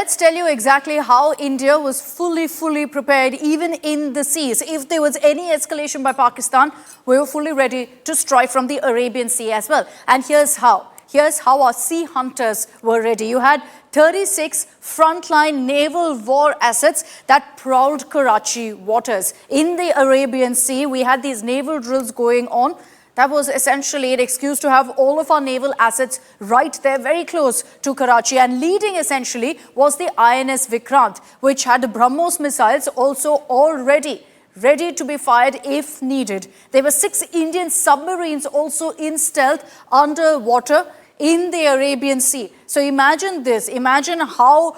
let's tell you exactly how India was fully prepared even in the seas. If there was any escalation by Pakistan, we were fully ready to strike from the Arabian Sea as well. And here's how. Here's how our sea hunters were ready. You had 36 frontline naval war assets that prowled Karachi waters. In the Arabian Sea, we had these naval drills going on. That was essentially an excuse to have all of our naval assets right there, very close to Karachi. And leading essentially was the INS Vikrant, which had the BrahMos missiles also already ready to be fired if needed. There were 6 Indian submarines also in stealth underwater in the Arabian Sea. So imagine this, imagine how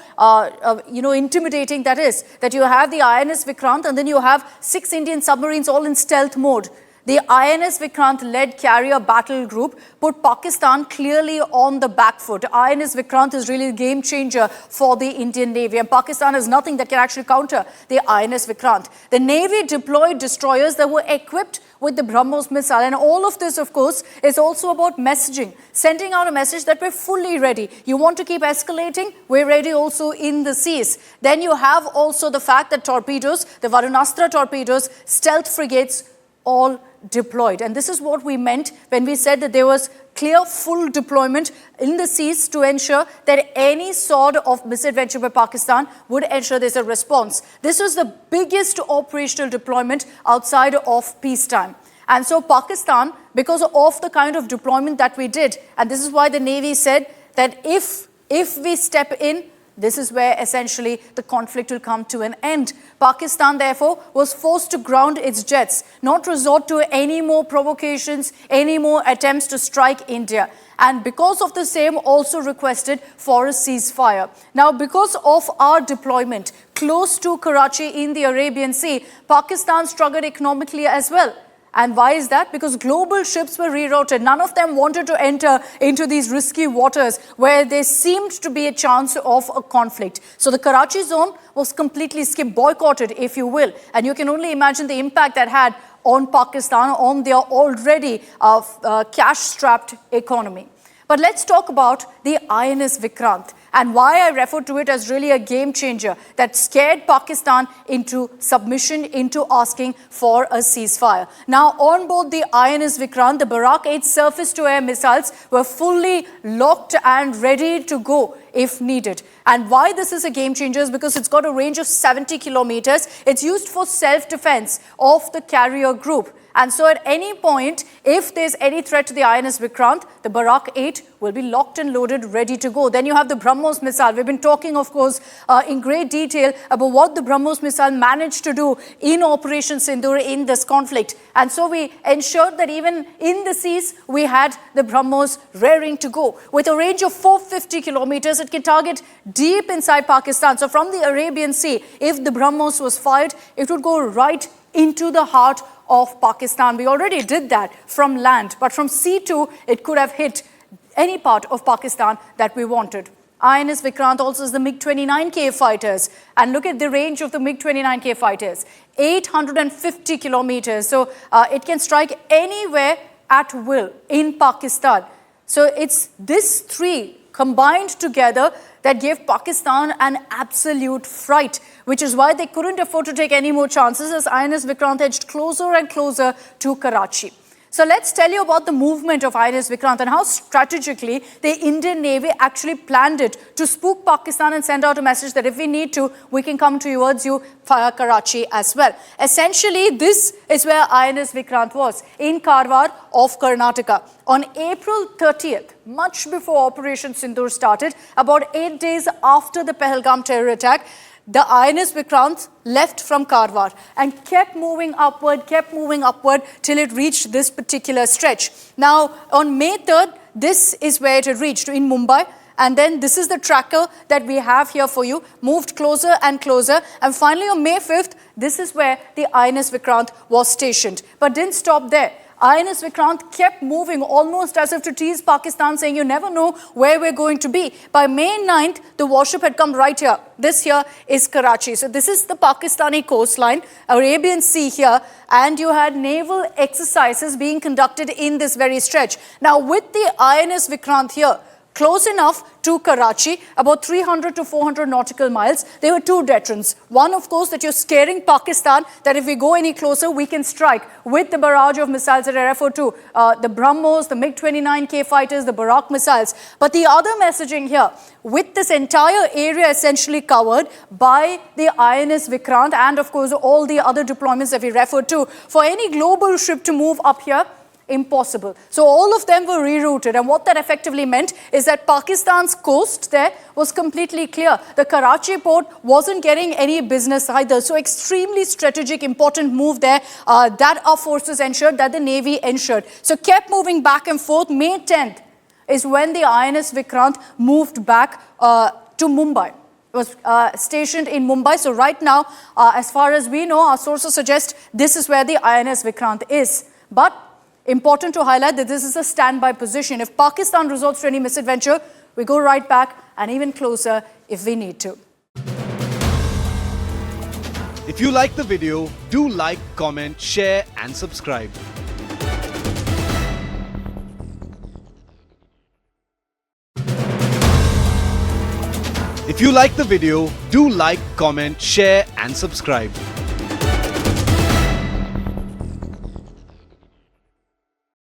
intimidating that is, that you have the INS Vikrant and then you have 6 Indian submarines all in stealth mode. The INS Vikrant-led carrier battle group put Pakistan clearly on the back foot. INS Vikrant is really a game changer for the Indian Navy, and Pakistan has nothing that can actually counter the INS Vikrant. The Navy deployed destroyers that were equipped with the BrahMos missile, and all of this, of course, is also about messaging, sending out a message that we're fully ready. You want to keep escalating? We're ready also in the seas. Then you have also the fact that torpedoes, the Varunastra torpedoes, stealth frigates, all deployed. And this is what we meant when we said that there was clear full deployment in the seas to ensure that any sort of misadventure by Pakistan would ensure there's a response. This was the biggest operational deployment outside of peacetime. And so Pakistan, because of the kind of deployment that we did, and this is why the Navy said that if we step in, this is where essentially the conflict will come to an end. Pakistan, therefore, was forced to ground its jets, not resort to any more provocations, any more attempts to strike India. And because of the same, also requested for a ceasefire. Now, because of our deployment close to Karachi in the Arabian Sea, Pakistan struggled economically as well. And why is that? Because global ships were rerouted. None of them wanted to enter into these risky waters where there seemed to be a chance of a conflict. So the Karachi zone was completely skipped, boycotted, if you will. And you can only imagine the impact that had on Pakistan, on their already cash-strapped economy. But let's talk about the INS Vikrant and why I refer to it as really a game changer that scared Pakistan into submission, into asking for a ceasefire. Now, on board the INS Vikrant, the Barak 8 surface-to-air missiles were fully locked and ready to go if needed. And why this is a game changer is because it's got a range of 70 kilometers. It's used for self-defense of the carrier group. And so at any point, if there's any threat to the INS Vikrant, the Barak 8 will be locked and loaded, ready to go. Then you have the BrahMos missile. We've been talking, of course, in great detail about what the BrahMos missile managed to do in Operation Sindoor in this conflict. And so we ensured that even in the seas, we had the BrahMos raring to go. With a range of 450 kilometers, it can target deep inside Pakistan. So from the Arabian Sea, if the BrahMos was fired, it would go right into the heart of Pakistan. We already did that from land, but from sea too, it could have hit any part of Pakistan that we wanted. INS Vikrant also is the MiG-29K fighters. And look at the range of the MiG-29K fighters, 850 kilometers. So it can strike anywhere at will in Pakistan. So it's these 3 combined together that gave Pakistan an absolute fright, which is why they couldn't afford to take any more chances as INS Vikrant edged closer and closer to Karachi. So let's tell you about the movement of INS Vikrant and how strategically the Indian Navy actually planned it to spook Pakistan and send out a message that if we need to, we can come towards you via Karachi as well. Essentially, this is where INS Vikrant was, in Karwar of Karnataka. On April 30th, much before Operation Sindoor started, about 8 days after the Pahalgam terror attack, the INS Vikrant left from Karwar and kept moving upward till it reached this particular stretch. Now, on May 3rd, this is where it had reached in Mumbai. And then this is the tracker that we have here for you, moved closer and closer. And finally, on May 5th, this is where the INS Vikrant was stationed. But didn't stop there. INS Vikrant kept moving almost as if to tease Pakistan, saying you never know where we're going to be. By May 9th, the warship had come right here. This here is Karachi. So this is the Pakistani coastline, Arabian Sea here, and you had naval exercises being conducted in this very stretch. Now with the INS Vikrant here, close enough to Karachi, about 300 to 400 nautical miles. There were two deterrents. One, of course, that you're scaring Pakistan, that if we go any closer, we can strike with the barrage of missiles that I referred to, the BrahMos, the MiG-29K fighters, the Barak missiles. But the other messaging here, with this entire area essentially covered by the INS Vikrant and, of course, all the other deployments that we referred to, for any global ship to move up here, impossible. So all of them were rerouted, and what that effectively meant is that Pakistan's coast there was completely clear. The Karachi port wasn't getting any business either. So extremely strategic, important move there that our forces ensured, that the Navy ensured. So kept moving back and forth. May 10th is when the INS Vikrant moved back to Mumbai. It was stationed in Mumbai. So right now, as far as we know, our sources suggest this is where the INS Vikrant is. But important to highlight that this is a standby position. If Pakistan resorts to any misadventure, we go right back and even closer if we need to. If you like the video, do like, comment, share and subscribe. If you like the video, do like, comment, share and subscribe.